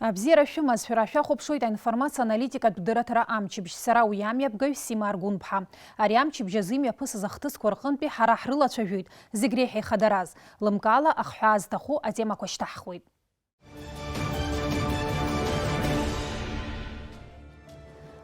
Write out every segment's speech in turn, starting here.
Абзира шәымаз шәара шәахәаԥшуеит аинформациа аналитикатә дырраҭара амчыбжь. Сара уи амҩаԥгаҩ Сима Аргәын-ԥҳа. Ари амчыбжь азы имҩаԥысыз ахҭысқәа рҟынтәи ҳара ҳрылацәажәоит зегь реиҳа ихадараз. Лымкаала ахҳәаа зҭаху атемақәа шьҭаҳхуеит.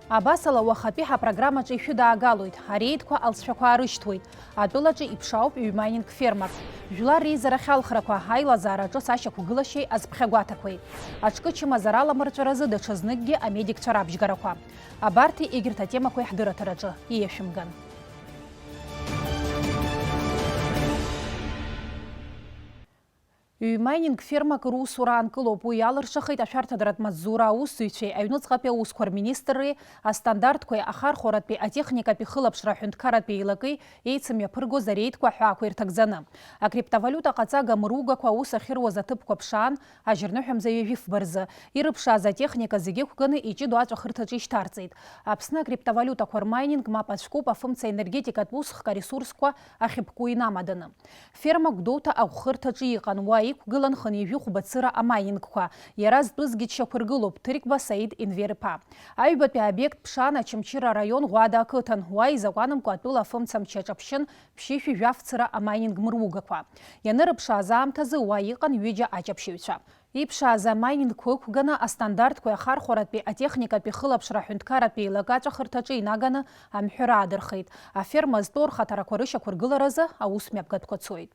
Абасала уахатәи ҳапрограммаҿы ишәыдаагалоит. Ареидқәа алҵшәақәа аарышьҭуеит. Атәылаҿы иԥшаауп ҩ-майнинг фермак. Жәлар реизара хьалхрақәа, аилазаара аҿы сашьақәгылашьеи азԥхьагәаҭақәеи. Аҿкы чымазара аламырҵәаразы даҽазныкгьы амедикцәа рабжьгарақәа. Абарҭи егьырҭ атемақәа иаҳдырраҭараҿы ииашәымган. Ҩ-майнинг фермак русура аанкылоуп. Уи иалыршахеит ашәарҭадаратә маҵзура аусзуҩцәеи, аҩныҵҟатәи аусқәа рминистрреи, астандартқәеи, ахархәаратәи, атехникатәи хылаԥшра аҳәынҭқарратәи еилагеи еицымҩаԥыргоз ареидқәа аҳәаақәа ирҭагӡаны. Акриптовалиута ҟаҵага мыругақәа аус ахьыруаз аҭыԥқәа ԥшаан, ажьырныҳәамзаҩ Жәифба рзы. Ирыԥшааз атехника зегьы ықәганы иҷыдоу аҵәахырҭаҿы ишьҭарҵеит. Аԥсны акриптовалиутақәа рмайнинг мап ацәкуп афымца енергетикатә усхк аресурсқәа ахьыԥку инамаданы. Ферма гәдоуҭа аӷәхырҭаҿы иҟан. Уа иқәгылан хынҩажәи хәбацыра амайнингқәа. Иара зтәызгьы дшьақәыргылоуп. Ҭырқьба Саид Инвер-иԥа. Аҩбатәи аобиект ԥшаан Ачамчыра араион Ӷәада ақыҭан. Уа изакәанымкәа атәыла афымца мчы аҿаԥшьын ԥшьышәи жәафцыра амайнинг мыругақәа. Ианырыԥшааз аамҭазы уа иҟан ҩыџьа аҷаԥшьаҩцәа. Иԥшааз амайнингқәа ықәганы астандартқәеи ахархәаратәи, атехникатәи хылаԥшра аҳәынҭқарратәи еилага аҵәахырҭаҿы инаганы амҳәара аадырхеит. Аферма зтәу рхаҭарақәа рышьақәыргыларазы аус мҩаԥгатәқәа цоит.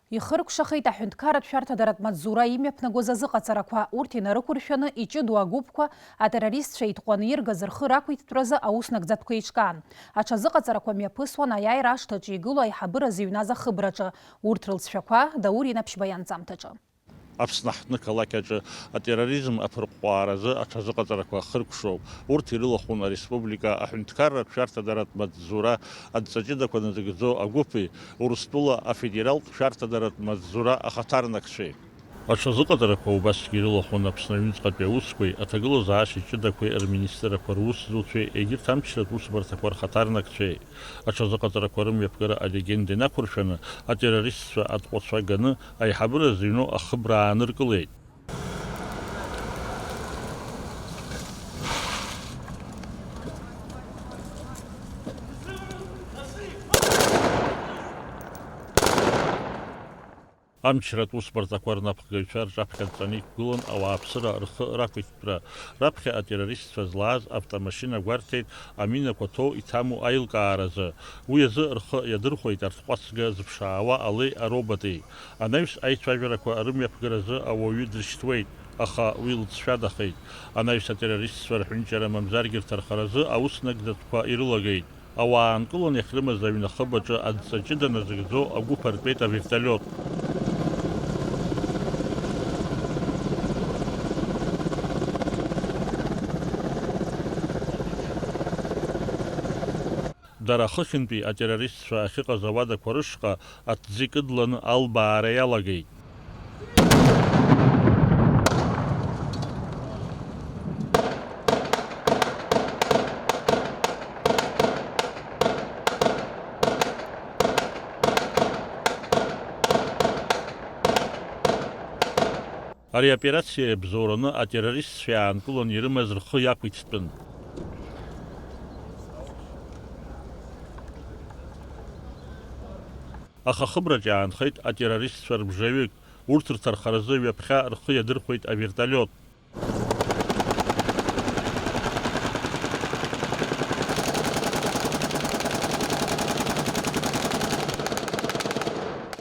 Ихыркәшахеит аҳәынҭқарратә шәарҭадаратә маҵзура имҩаԥнагоз азыҟаҵарақәа. Урҭ инарықәыршәаны иҷыдоу агәыԥқәа атеррористцәа итҟәаны иргаз рхы рақәиҭтәразы аус нагӡатәқәа еиҿкаан. Аҽазыҟаҵарақәа мҩаԥысуан аиааира ашҭаҿы игылоу аиҳабыра зыҩназ ахыбраҿы. Урҭ рылҵшәақәа Даур Инаԥшьба ианҵамҭаҿы. Аԥсны ҳҭнықалақь атерроризм аԥырҟҟәааразы аҽазыҟаҵарақәа хыркәшоуп. Урҭ ирылахәын ареспублика аҳәынҭқарратә шәарҭадаратә маҵзура адҵаҷыдақәа назыгӡоу агәыԥи Урыстәыла афедералтә шәарҭадаратә маҵзура ахаҭарнакцәеи. Аҽазыҟаҵарақәа убасгьы ирылахәын Аԥсны аҩныҵҟатәи аусқәеи, аҭагылазаашьа ҷыдақәеи рминистррақәа русзуҩцәеи, егьырҭ амчратә усбарҭақәа рхаҭарнакцәеи. Аҽазыҟаҵарақәа рымҩаԥгара алегенда инақәыршәаны атеррористцәа атҟәацәа ганы аиҳабыра зыҩноу ахыбра ааныркылеит. Амчратә усбарҭақәа рнапхгаҩцәа рҿаԥхьа иқәгылан ауааԥсыра рхы рақәиҭтәра. Раԥхьа атеррористцәа злааз автомашьына гәарҭеит аминақәа ҭоу иҭаму аилкааразы. Уи азы рхы иадырхәеит арҭҟәацга зыԥшаауа алеи ароботи. Анаҩс аицәажәарақәа рымҩаԥгаразы ауаҩы дрышьҭуеит, аха уи лыҵшәадахеит. Анаҩс атеррористцәа рҳәынҷара мамзаргьы рҭархаразы аус нагӡатәқәа ирылагеит. Ауаа аанкылан иахьрымаз аҩнахыбаҿы адҵаҷыда назыгӡоу агәыԥ артәеит аверталиот. Дара хыхьынтәи атеррористцәа ахьыҟаз ауадақәа рышҟа аҭӡы икыдланы албаара иалагеит. Ари аоперациа иабзоураны атеррористцәа иаанкылан ирымаз рхы иақәиҭтәын. Аха ахыбраҿ иаанхеит атеррористцәа рбжаҩык. Урҭ рҭархаразы ҩаԥхьа рхы иадырхәеит аверталиот.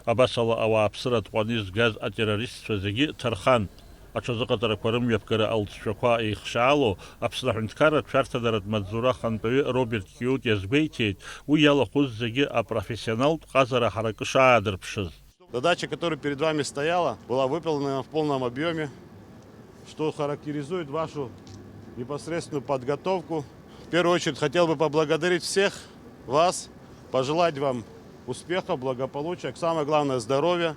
Абасала ауааԥсыра атҟәаны изгаз атеррористцәа зегьы ҭархан. Аҽазыҟаҵарақәа рымҩаԥгара алҵшәақәа еихшаало Аԥсны аҳәынҭқарратә шәарҭадаратә маҵзура ахантәаҩы Роберт Киут иазгәеиҭеит, уи иалахәыз зегьы апрофессионалтә ҟазара ҳаракы шаадырԥшыз. Задача, которая перед вами стояла, была выполнена в полном объеме, что характеризует вашу непосредственную подготовку. В первую очередь хотел бы поблагодарить всех вас, пожелать вам успеха, благополучия, самое главное здоровья.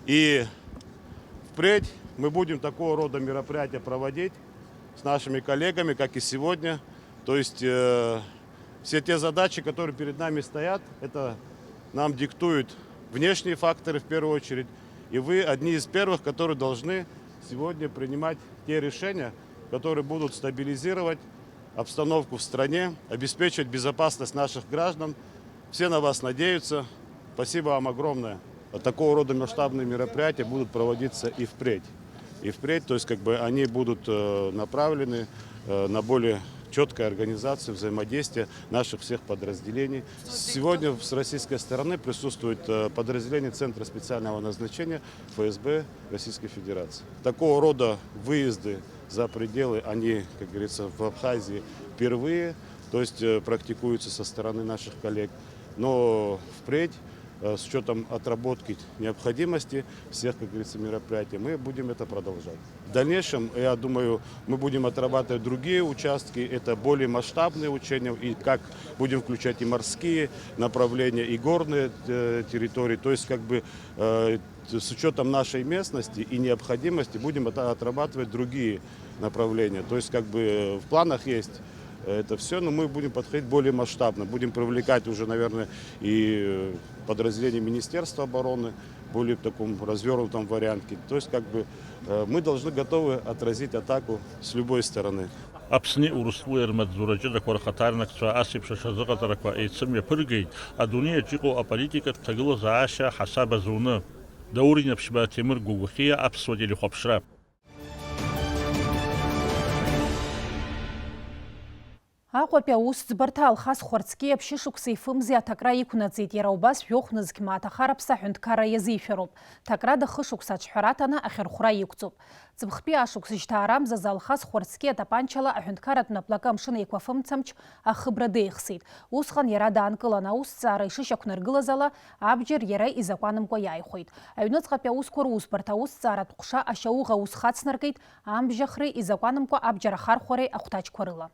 И впредь мы будем такого рода мероприятия проводить с нашими коллегами, как и сегодня. То есть все те задачи, которые перед нами стоят, это нам диктует внешние факторы в первую очередь. И вы одни из первых, которые должны сегодня принимать те решения, которые будут стабилизировать обстановку в стране, обеспечивать безопасность наших граждан. Все на вас надеются. Спасибо вам огромное. Такого рода масштабные мероприятия будут проводиться и впредь. То есть они будут направлены на более четкую организацию взаимодействия наших всех подразделений. Сегодня с российской стороны присутствует подразделение Центра специального назначения ФСБ Российской Федерации. Такого рода выезды за пределы, они, как говорится, в Абхазии впервые, то есть практикуются со стороны наших коллег. Но впредь, с учетом отработки необходимости всех, как говорится, мероприятий, мы будем это продолжать. В дальнейшем, я думаю, мы будем отрабатывать другие участки, это более масштабные учения, и как будем включать и морские направления, и горные территории, то есть с учетом нашей местности и необходимости будем отрабатывать другие направления. То есть в планах есть это все, но мы будем подходить более масштабно, будем привлекать уже, наверное, и подразделения Министерства обороны, более в таком развернутом варианте. То есть мы должны готовы отразить атаку с любой стороны. Апсни урустлы эрмадзураджи да квархатарнак цва асип шашазыгатараква эйцем япыргейт, а дуния джиго апаритикат тагыла зааша хасаба зуны. Даурин апшба темир гугухия апсвадили хопшрап. Аҟәатәи аус ӡбарҭа Алхас Хәарцкьеи аԥшьышықәса ифымзи аҭакра иқәнаҵеит. Иара убас жәохә-нызқьма аҭахараԥса аҳәынҭқарра иазишәароуп. Ҭакрада хышықәса аҿҳәараҭаны ахьырхәра иқәҵоуп. Ҵыԥхтәи ашықәс шьҭаарамзазы Алхас Хәарцкьеи атапанчала аҳәынҭқарратә наплакы амшын еиқәафымцамч ахыбра деихсит. Усҟан иара даанкылан аусҭҵаара ишышьақәнаргылаз ала абџьар иара изакәанымкәа иааихәеит. Аҩныҵҟатәи аусқәа русбарҭа аусҭҵааратә ҟәша ашьауӷа ус хацнаркит амбжьахреи изакәанымкәа абџьар ахархәареи ахәҭаҷқәа рыла.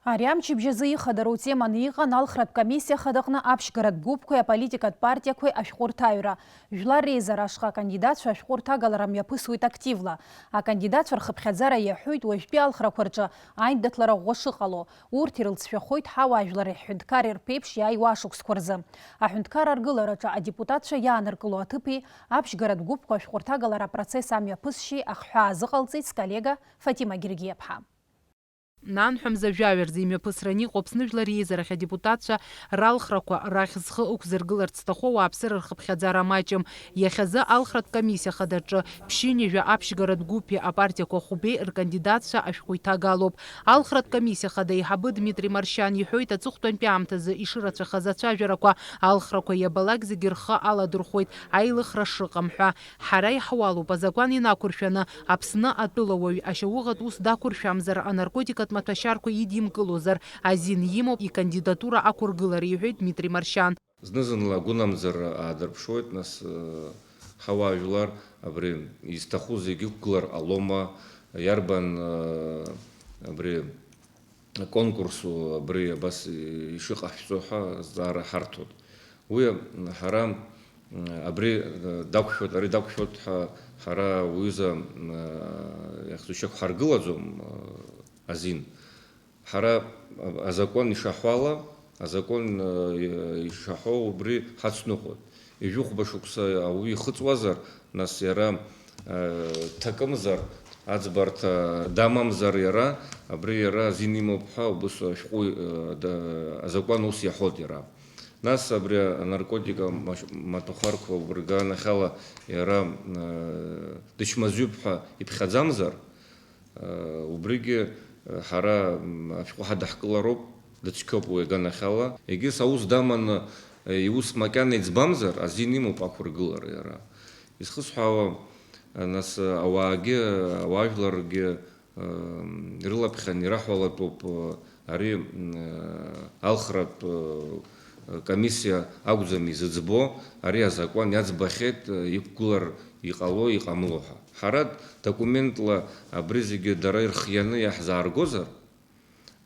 Ари амчыбжьазы ихадару теманы иҟан алхратә комиссиа хадаҟны аԥшьгаратә гәыԥқәеи аполитикатә партиақәеи ашәҟәырҭаҩра. Жәлар реизара ашҟа акандидатцәа ашәҟәырҭагалара мҩаԥысуеит активла. Акандидатцәа рхыԥхьаӡара иаҳәоит уажәтәи алхрақәа рҿы аиндаҭлара ӷәӷәа шыҟало. Урҭ ирылҵшәахоит ҳауаажәлари ҳҳәынҭқарреи рԥеиԥш иааиуа ашықәсқәа рзы. Аҳәынҭқар аргылараҿы адепутатцәа иааныркыло аҭыԥи аԥшьгаратә гәыԥқәа ашәҟәырҭагалара апроцесс амҩаԥысшьи ахҳәаа азыҟалҵеит сколлега Фатима Гергиаԥҳа. Нанҳәамза жәаҩарӡа имҩаԥысраны иҟоуп Аԥсны реизарахь адепутатцәа ралхрақәа рахь зхы ықәзыргыларц зҭаху ауааԥсыра рхыԥхьаӡара маҷым. Иахьазы алхратә комиссиа хадаҿы ԥшьынҩажәа аԥшьгаратә гәыԥи апартиақәа хәбеи ркандидатцәа ашәҟәы иҭагалоуп. Алхратә комиссиа хада еиҳабы Дмитрий Маршьан иҳәоит, аҵыхәтәантәи аамҭазы ишырацәахаз ацәажәарақәа алхрақәа иабалак зегьы рхы аладырхәоит аилыхра шыҟам ҳәа. Ҳара иҳауалуп азакәан инақәыршәаны Аԥсны атәылауаҩ ашьауӷатә ус дақәыршәамзар, анаркотикатә маҭәашьарқәа идимкылозар азин имоуп икандидатура ақәыргылара, иҳәоит Дмитрий Маршьан. Зны-зынла агәынамӡар аадырԥшуеит, нас ҳауаажәлар абри изҭаху зегьы ықәгылар ҟалома, иарбан абри конкурсу абри абас ишыҟаҳҵо ҳәа зҵаара ҳарҭоит. Уи ҳара абри дақәшәоит, ари дақәшәоит ҳәа ҳара уҩыза иахьҳаргылаӡом азин. Ҳара азакон ишаҳәала, азакон ишаҳәо убри ҳацныҟәоит. Ижәыхәба шықәса ауаҩы ихыҵуазар, нас иара ҭакымзар, аӡбарҭа дамамзар иара, абри иара азин имоуп ҳәа убыс ашәҟәы азакон ус иаҳәоит иара. Нас абри анаркотика маҭәахәарқәа убри ганахьала иара дычмазаҩуп ҳәа иԥхьаӡамзар, убригьы ҳара ашәҟәы ҳадаҳкылароуп, дыцқьоуп уи аганахьала. Егьыс аус даманы иус макьана иӡбамзар, азин имоуп ақәыргылара иара. Исхысҳәаауа, нас ауаажәларгьы ирылаԥхьан ираҳәалатәуп ари алхратә комиссиа акәӡам изыӡбо, ари азакәан иаӡбахьеит иқәгылар иҟало иҟамло ҳәа. Ҳара документла абри зегьы дара ирхианы иаҳзааргозар,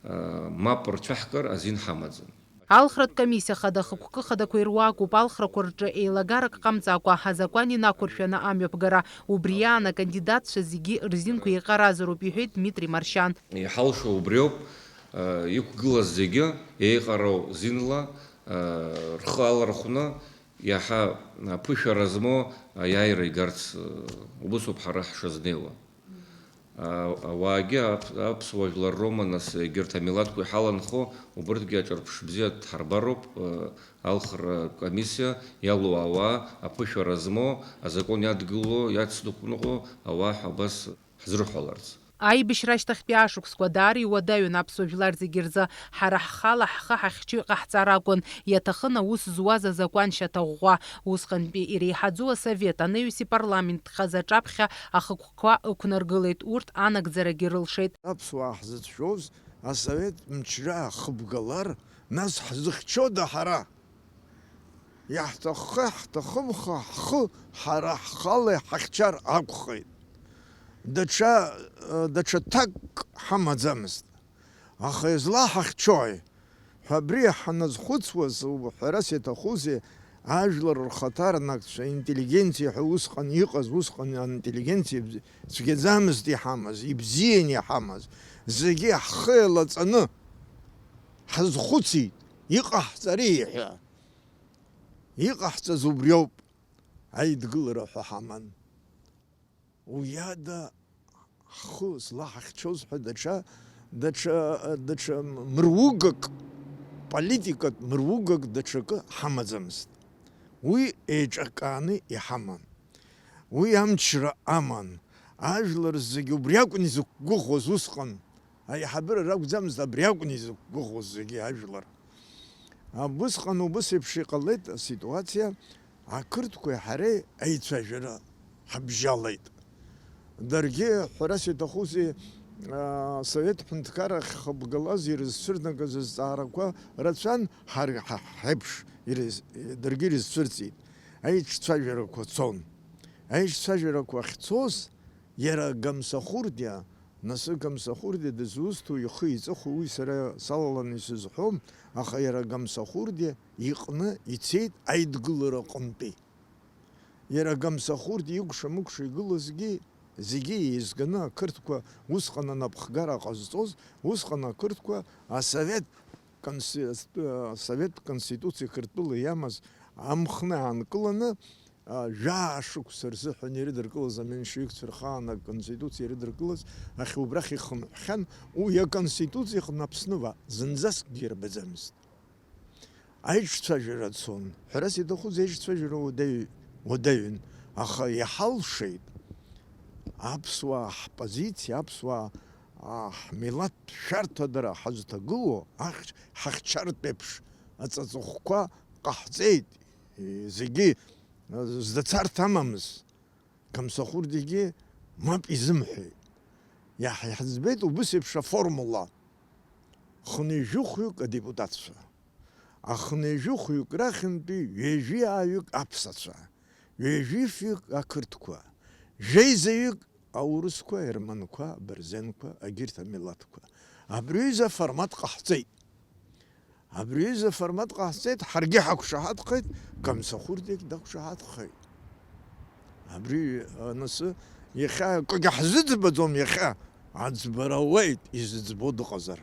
мап рцәаҳкыр азин ҳамаӡам. Алхратә комиссиа хада хықәкы хадақәа ируакуп алхрақәа рҿы еилагарак ҟамҵакәа азакәан инақәыршәаны амҩаԥгара. Убри аан акандидатцәа зегьы рзинқәа еиҟаразароуп, иҳәеит Дмитрий Маршьан. Иҳалшо убриоуп, иқәгылаз зегьы еиҟароу зинла рхы алархәны иаҳа аԥышәара змоу аиааира игарц убысоуп ҳара ҳшазнеиуа. Ауаагьы аԥсуа жәлар роума нас егьырҭ амилаҭқәа иҳаланхо убырҭгьы аҿырԥш бзиа дҳарбароуп. Алхра комиссия иалоу ауаа аԥышәара змоу азакон иадгыло иацныҟәныҟәо ауаа абас ҳзырҳәаларц. Аибашьра ашьҭахьтәи ашықәсқәа даара иуадаҩын аԥсуа жәлар зегьы рзы. Ҳара ҳхала ҳхы ҳахьчо иҟаҳҵар акәын, иаҭахын аус зуаз азакәан шьаҭаӷәӷәа. Усҟантәи иреиҳаӡоу асовет анаҩси парламент хазаҿаԥхьа ахықәқәа ықәнаргылеит, урҭ анагӡарагьы рылшеит. Аԥсуаа ҳзыцәшәоз асовет мчра хыбгалар, нас ҳзыхьчода ҳара? Иаҳҭаххы ҳҭахымха ҳхы ҳара ҳхала ҳахьчар акәхеит. Даҽа ҭак ҳамаӡамызт. Аха излаҳахьчои? Абри ҳаназхәыцуаз ҳәарас иаҭахузеи ажәлар рхаҭарнакцәа, интеллигенциа ҳәа усҟан иҟаз, усҟан аинтеллигенциа цәгьаӡамызт иҳамаз, ибзиан иҳамаз. Зегьы ҳхы еилаҵаны ҳазхәыцит, иҟаҳҵари ҳәа. Иҟаҳҵаз убриоуп, аидгылара ҳәа ҳаман. Уи ада ҳхы злаҳахьчоз ҳәа даҽа мыругак, политикатә мыругак даҽакы ҳамаӡамызт. Уи еиҿакааны иҳаман. Уи амчра аман. Ажәлар зегьы убри акәын изықәгәыӷуаз усҟан. Аиҳабыра ракәӡамызт, абри акәын изықәгәыӷуаз зегьы ажәлар. Усҟан убыс еиԥш иҟалеит аситуациа, ақырҭқәеи ҳареи аицәажәара ҳабжьалеит. Даргьы ҳәарас иаҭахузеи Совет ҳҳәынҭқаррахь хыбгалаз ирызцәырнагаз азҵаарақәа рацәан ҳеиԥш даргьы ирызцәырҵит. Аиҿцәажәарақәа цон. Аиҿцәажәарақәа ахьцоз иара Гамсахурдиа, насы Гамсахурдиа дызусҭоу ихы иҵыхәо уи сара салаланы исызҳәом, аха иара Гамсахурдиа иҟны ицеит аидгылара аҟынтәи. Иара Гамсахурдиа икәша-мыкәша игылазгьы зегьы еизганы ақырҭқәа усҟан анапхгара ҟазҵоз, усҟан ақырҭқәа асовет конституциа Қырҭтәыла иамаз амхны аанкыланы жәа-шықәса рзыҳәан ирыдыркылаз аменшевикцәа рхаан аконституциа ирыдыркылаз ахьубрахь ихынҳәхьан, уи аконституциа иҟны Аԥсны зынӡаскгьы ирбаӡамызт. Аиҿцәажәара цон. Ҳәарас иаҭахуз аиҿцәажәара уадаҩын, аха иҳалшеит аԥсуаа ҳпозициа, аԥсуаа ҳмилаҭ шәарҭадара ҳазҭагыло ҳахьчартә еиԥш аҵаҵыхәқәа ҟаҳҵеит. Зегьы здацарҭа амамыз. Гамсахурдиагьы мап изымҳәеит. Иаҳӡбеит убыс еиԥш аформула. Хынҩежәыхәҩык адепутатцәа, ахынҩежәыхәҩык рахьынтәи ҩежәи-ааҩык аԥсацәа, ҩежәи-фҩык ақырҭқәа, жәеизаҩык аурысқәа, ерманқәа, абырзенқәа, егьырҭ амилаҭқәа. Абри аҩыза аформат ҟаҳҵеит. Абри аҩыза аформат ҟаҳҵеит, ҳаргьы ҳақәшаҳаҭхеит, Гамсахурдиагьы дақәшаҳаҭхеит. Абри анысы иахьа акгьы ҳзыӡбаӡом, иахьа аӡбара ауеит, изыӡбо дыҟазар.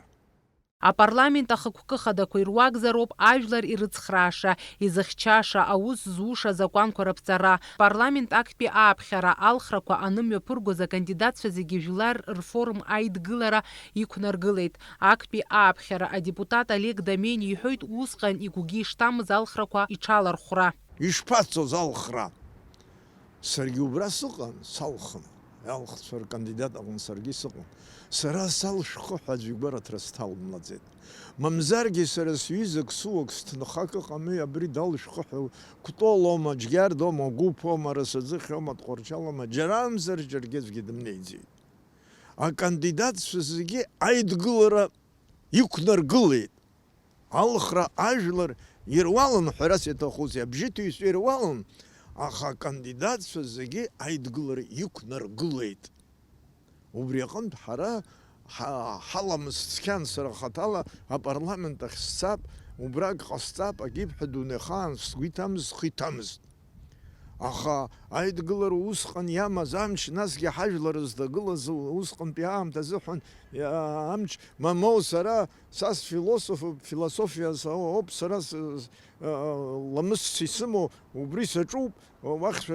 Апарламент ахықәкы хадақәа ируакзароуп ажәлар ирыцхрааша, изыхьчаша, аус зуша азакәанқәа раԥҵара. Парламент актәи ааԥхьара алхрақәа анымҩаԥыргоз акандидатцәа зегьы жәлар рфорум аидгылара иқәнаргылеит. Актәи ааԥхьара адепутат Олег Дамени иҳәоит усҟан игәгьы ишҭамыз алхрақәа иҽалархәра. Ишԥацоз алхра? Саргьы убра сыҟан, салхын. Алхцәа ркандидат аҟны саргьы сыҟан. Сара салшәхы ҳәа аӡәы игәараҭара сҭалымлаӡеит. Мамзаргьы сара сҩызак суак сҭынхак ыҟами, абри далшәхы ҳәа кәтолома, џьгьардома, гәыԥома, расаӡыхьома, тҟәарчалома, џьарамзар џьаргьы аӡәгьы дымнеиӡеит. Акандидатцәа зегьы аидгылара иқәнаргылеит. Алхра ажәлар ируалын, ҳәарас иаҭахузеи, абжьыҭыҩцәа ируалын, аха акандидатцәа зегьы аидгылара иқәнаргылеит. Убри аҟынтә ҳара ҳаламыс цқьан сара хаҭала апарламент ахь сцап, убрак ҟасҵап, агьиб ҳәа дунеихаан сгәы иҭамыз, схы иҭамызт. Аха аидгылара усҟан иамаз амч, насгьы ҳажәлар зҭагылаз усҟантәи аамҭазы ҳәан амч мамоу сара сас философиа ауп сара ламысс исымоу убри саҿуп, уахь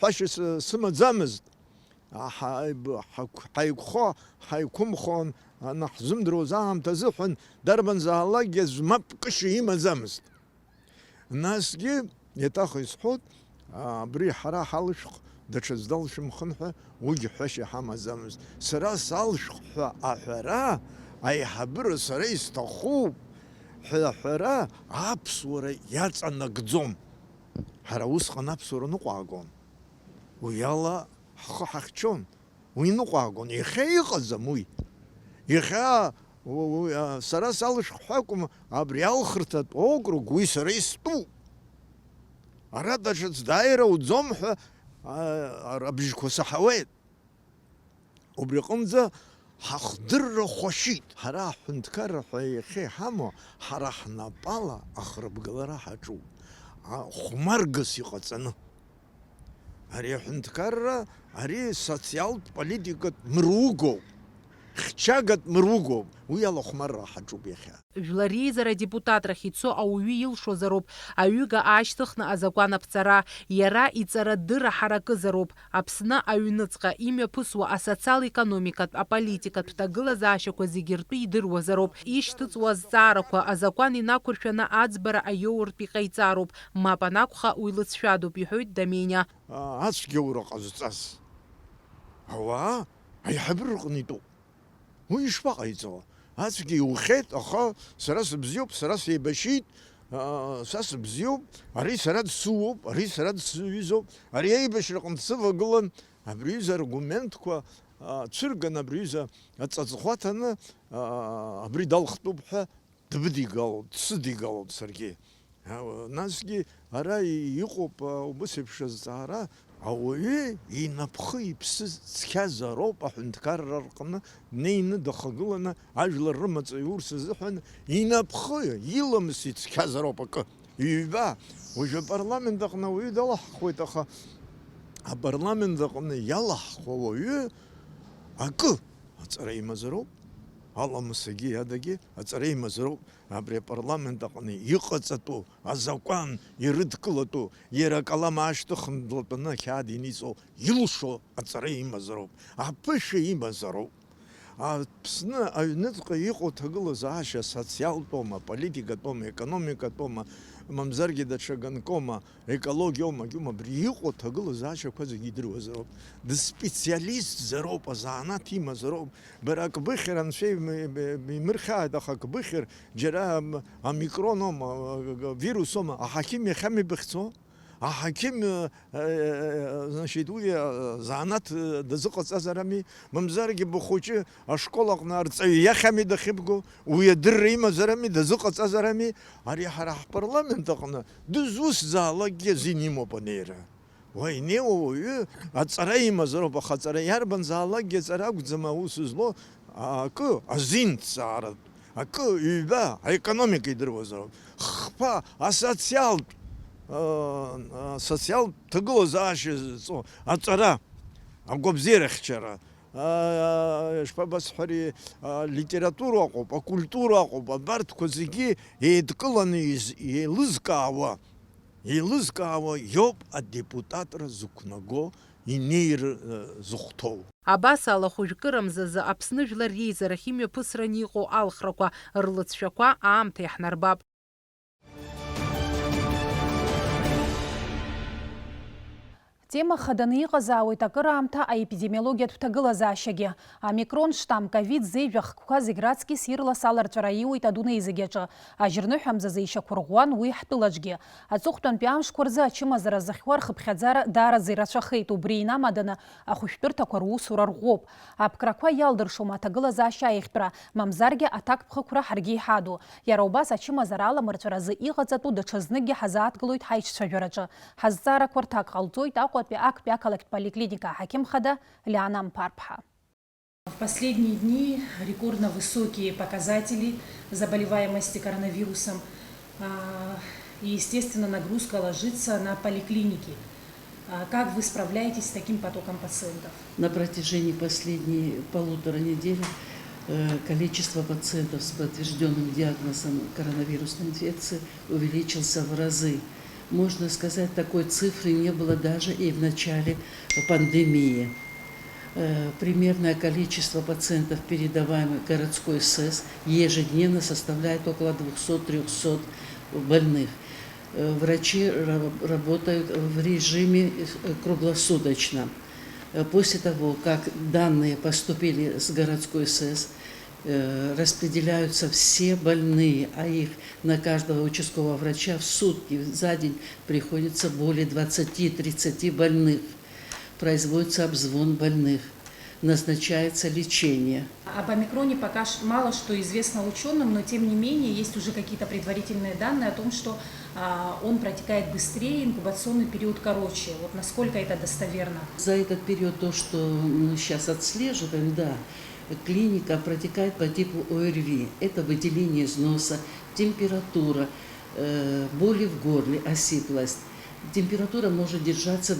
ҳәашьа сымаӡамызт. Ҳаиқәхо, ҳаиқәымхон наҳзымдыруаз аамҭазы ҳәан дарбанзаалакгьы змапкышьа имаӡамызт. Насгьы еиҭах исҳәот, абри ҳара ҳалшәх даҽаӡә далшәымхын ҳәа уигьы ҳәашьа ҳамаӡамызт. Сара салшәх ҳәа аҳәара, аиҳабыра сара исҭахуп ҳәа аҳәара аԥсуара иаҵанакӡом. Ҳара усҟан аԥсуара ныҟәаагон. Уи ала ҳхы ҳахьчон, уи ныҟәаагон. Иахьа иҟаӡам уи. Иахьа сара салшәх ҳәа акәым, абри алхырҭатә округ уи сара истәуп. Ара даҽаӡә дааира уӡом ҳәа абжьқәа саҳауеит. Убри аҟынӡа ҳахдырра хәашьит. Ҳара аҳәынҭқарра ҳәа иахьа иҳамоу ҳара ҳнапала ахрыбгалара ҳаҿуп. Хәмаргас иҟаҵаны. Ари аҳәынҭқарра, ари социалтә политикатә мыругоуп. Хьчагатә мыругоуп. Уи ала хәмарра ҳаҿуп иахьа. Жәлар реизара депутатрахь ицо ауаҩы илшозароуп, аҩыга аашьҭыхны азакәан аԥҵара, иара иҵарадырра ҳаракызароуп. Аԥсны аҩныҵҟа имҩаԥысуа асоциал-економикатә, аполитикатә ҭагылазаашьақәа зегьы ртәы идыруазароуп. Ишьҭыҵуа азҵаарақәа азакәан инақәыршәаны аӡбара аиоуртә иҟаиҵароуп. Мап анакәха уи лыҵшәадоуп, иҳәоит Дамениа. Ацәгьоура ҟазҵаз ауаа аиҳабыра рҟны итәоуп. Уи ишԥаҟаиҵауа? Ацәгьа иухеит, аха сара сыбзиоуп, сара сеибашьит, са сыбзиоуп, ари сара дсууп, ари сара дсыҩызоуп, ари аибашьраҟны дсывагылан, абриҩыза аргументқәа цәырган, абриҩыза аҵаҵӷәы ҭаны абри далхтәуп ҳәа дбыдигалоит, дсыдигалоит саргьы. Насгьы ара иҟоуп убас еиԥш азҵаара, ауаҩы инапхы иԥсы цқьазароуп аҳәынҭқарра рҟны днеины дахагыланы ажәлар рымаҵ иурс азыҳәан инапхы иламыс ицқьазароуп акы. Ҩба, уажәы апарламент аҟны ауаҩы далаҳхуеит, аха апарламент аҟны иалаҳхуа ауаҩы акы аҵара имазароуп. Аламысагьы иадагьы аҵара имазароуп. Абри апарламент аҟны иҟаҵатәу азакәан ирыдкылатәу, иара акалам аашьҭыхны длатәаны ақьаад иниҵо илшо аҵара имазароуп. Аԥышәа имазароуп. Аԥсны аҩныҵҟа иҟоу ҭагылазаашьа социалтәоума, политикатәома, економикатәома, мамзаргьы даҽа ганкома, екологиоума, агьоума, абри иҟоу ҭагылазаашьақәа зегьы идыруазароуп. Дспециалистзароуп, азанааҭ имазароуп. Бара акбыхьыр анцәа имырхьааит, аха акбыхьыр џьара амикронома, вирусома, аҳақьым иахьами быхьцо? Аҳақьым уи занааҭ дазыҟаҵазарами, мамзаргьы бхәыҷы ашкол аҟны арҵаҩы иахьами дахьыбго, уи адырра имазарами, дазыҟаҵазарами. Ари ҳара ҳпарламент аҟны дызусзаалакгьы азин имоуп анеира. Уа инеиуа ауаҩы аҵара имазароуп, аха аҵара иарбанзаалакгьы аҵара акәӡам аус злоу, акы азин ҭҵааратә, акы ҩба, аекономика идыруазароуп. Хԥа асоциалтә ҭагылазаашьа зҵо аҵара, агәабзиарахьчара, ишԥабасҳәари, алитература аҟоуп, акультура аҟоуп, абарҭқәа зегьы еидкыланы еилызкаауа иоуп адепутатра зықәнаго инеира зыхәҭоу. Абас ала хәыжәкырамзазы Аԥсны жәлар реизарахь имҩаԥысраны иҟоу алхрақәа рлыҵшәақәа аамҭа иаҳнарбап. Тема хаданы иҟазаауеит акыраамҭа аепидемиологиатә ҭагылазаашьагьы. Амикрон штамм ковид зеижәахқәа зегь раҵкьыс ирласаларҵәара иуеит адунеи зегьы аҿы. Ажьырныҳәамзазы ишьақәырӷәӷәан уи ҳтәылаҿгьы. Аҵыхәтәантәи амшқәа рзы ачымазара зыхьуа рхыԥхьаӡара даараӡа ирацәахеит. Убри инамаданы ахәышәтәырҭақәа русура рӷәӷәоуп. Аԥкрақәа иалдыршома аҭагылазаашьа аихтәра, мамзаргьы аҭакԥхықәра ҳаргьы иҳаду. Иара убас ачымазара аламырҵәаразы иҟаҵатәу даҽазныкгьы ҳазааҭгылоит ҳаиҿцәажәараҿы. Ҳазҵаарақәа рҭак ҟалҵоит Акпи акалактә поликлиника ҳакимхада Лиана Мпарԥҳа. В последние дни рекордно высокие показатели заболеваемости коронавирусом. и, естественно, нагрузка ложится на поликлиники. Как вы справляетесь с таким потоком пациентов? На протяжении последней 1,5 недели количество пациентов с подтвержденным диагнозом коронавирусной инфекции увеличился в разы. Можно сказать, такой цифры не было даже и в начале пандемии. Примерное количество пациентов, передаваемых городской СЭС, ежедневно составляет около 200-300 больных. Врачи работают в режиме круглосуточно. После того, как данные поступили с городской СЭС, распределяются все больные, а их на каждого участкового врача в сутки за день приходится более 20-30 больных. Производится обзвон больных, назначается лечение. Об омикроне пока мало что известно ученым, но тем не менее есть уже какие-то предварительные данные о том, что он протекает быстрее, инкубационный период короче. Вот насколько это достоверно? За этот период то, что мы сейчас отслеживаем, да, клиника протекает по типу ОРВИ. Это выделение из носа, температура, боли в горле, осиплость. Температура может держаться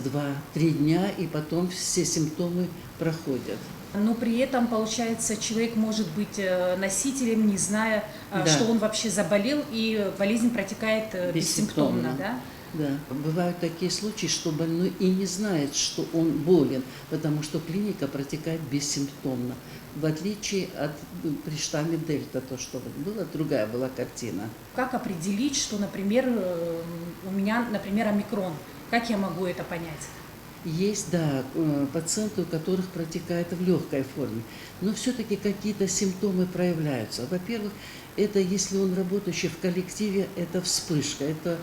2-3 дня, и потом все симптомы проходят. Но при этом, получается, человек может быть носителем, не зная, Да. что он вообще заболел, и болезнь протекает бессимптомно, да? Да. Бывают такие случаи, что больной и не знает, что он болен, потому что клиника протекает бессимптомно. В отличие от при штамме Дельта, то, что было, другая была картина. Как определить, что, например, у меня, например, омикрон? Как я могу это понять? Есть, да, пациенты, у которых протекает в легкой форме, но все-таки какие-то симптомы проявляются. Во-первых, это если он работающий в коллективе, это вспышка, это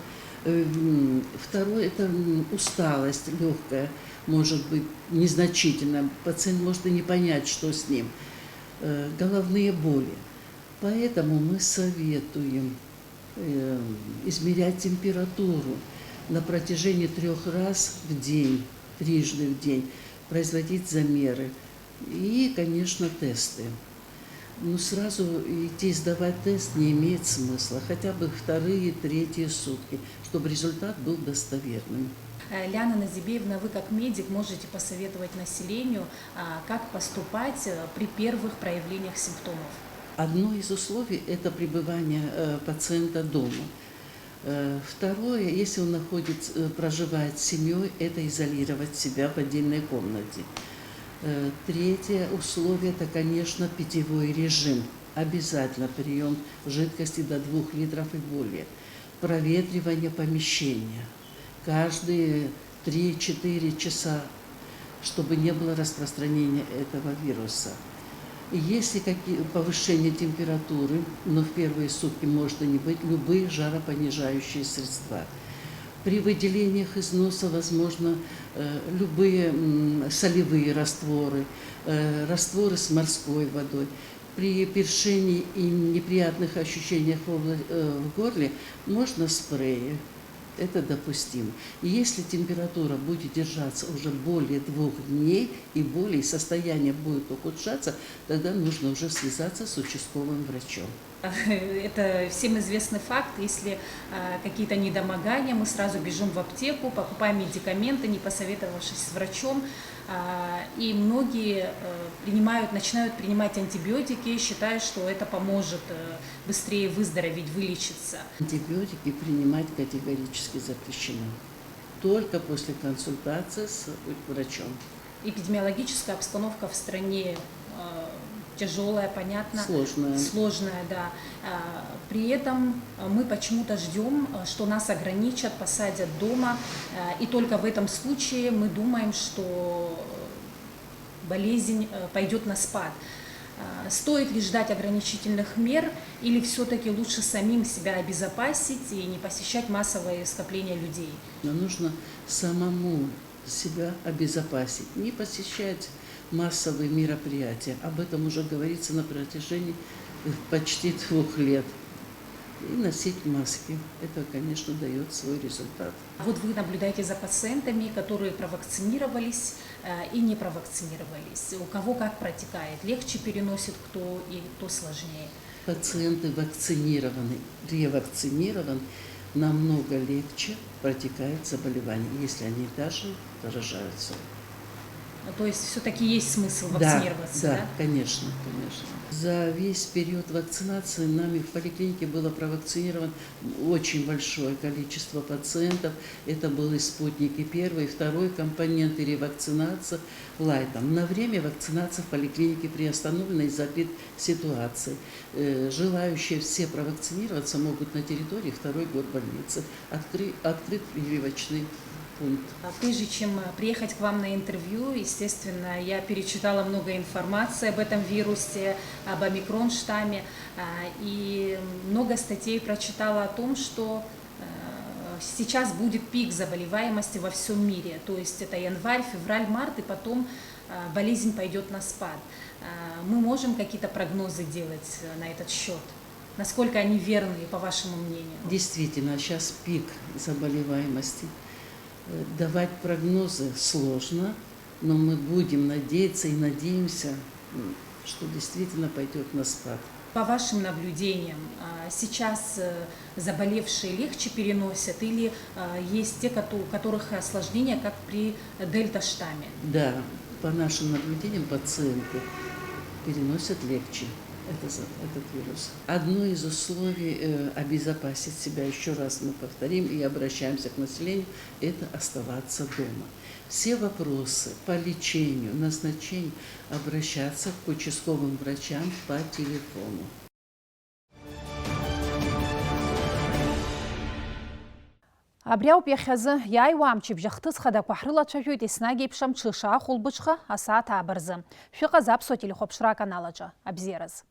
второе, это усталость легкая, может быть незначительная, пациент может и не понять, что с ним, головные боли. Поэтому мы советуем измерять температуру на протяжении 3 раз в день, трижды в день, производить замеры и, конечно, тесты. Но сразу идти сдавать тест не имеет смысла, хотя бы 2-е, 3-е сутки, чтобы результат был достоверным. Ляна Назибеевна, вы как медик можете посоветовать населению, как поступать при первых проявлениях симптомов? Одно из условий – это пребывание пациента дома. Второе, если он проживает с семьей, это изолировать себя в отдельной комнате. Третье условие – это, конечно, питьевой режим. Обязательно прием жидкости до 2 литров и более. Проветривание помещения каждые 3-4 часа, чтобы не было распространения этого вируса. Если повышение температуры, но в первые сутки может и не быть, любые жаропонижающие средства. При выделениях из носа возможно любые солевые растворы, растворы с морской водой. При першении и неприятных ощущениях в горле можно спреи. Это допустимо. И если температура будет держаться уже более 2 дней и более, состояние будет ухудшаться, тогда нужно уже связаться с участковым врачом. Это всем известный факт. Если какие-то недомогания, мы сразу бежим в аптеку, покупаем медикаменты, не посоветовавшись с врачом. И многие начинают принимать антибиотики, считая, что это поможет быстрее выздороветь, вылечиться. Антибиотики принимать категорически запрещено. Только после консультации с врачом. Эпидемиологическая обстановка в стране тяжелая, понятно. Сложная, да. При этом мы почему-то ждем, что нас ограничат, посадят дома, и только в этом случае мы думаем, что болезнь пойдет на спад. Стоит ли ждать ограничительных мер, или все-таки лучше самим себя обезопасить и не посещать массовые скопления людей? Но нужно самому себя обезопасить, не посещать массовые мероприятия. Об этом уже говорится на протяжении почти 2 лет. И носить маски. Это, конечно, дает свой результат. Вот вы наблюдаете за пациентами, которые провакцинировались и не провакцинировались. У кого как протекает? Легче переносит кто и кто сложнее? Пациенты вакцинированы, ревакцинированы, намного легче протекает заболевание, если они даже заражаются. То есть все-таки есть смысл вакцинироваться, да? Да, конечно, конечно. За весь период вакцинации нами в поликлинике было провакцинировано очень большое количество пациентов. Это были спутники первый, второй компонент и ревакцинация лайтом. На время вакцинация в поликлинике приостановлена из-за ситуации. Желающие все провакцинироваться могут на территории второй год больницы. Открыт прививочный пункт. Прежде чем приехать к вам на интервью, естественно, я перечитала много информации об этом вирусе, об омикрон-штамме, и много статей прочитала о том, что сейчас будет пик заболеваемости во всем мире. То есть это январь, февраль, март, и потом болезнь пойдет на спад. Мы можем какие-то прогнозы делать на этот счет? Насколько они верны, по вашему мнению? Действительно, сейчас пик заболеваемости. Давать прогнозы сложно, но мы будем надеяться и надеемся, что действительно пойдет на спад. По вашим наблюдениям, сейчас заболевшие легче переносят или есть те, у которых осложнения, как при дельта-штамме? Да, по нашим наблюдениям пациенты переносят легче этот вирус. Одно из условий обезопасить себя, еще раз мы повторим и обращаемся к населению, это оставаться дома. Все вопросы по лечению, назначению обращаться к участковым врачам по телефону. Абриау пьяхязы яйвам чипжахтыз хада пахрыла чажуйт иснаги пшам чыша хулбычха асаат абырзы. Шыға запсо телехопшыра каналаджа. Абзераз.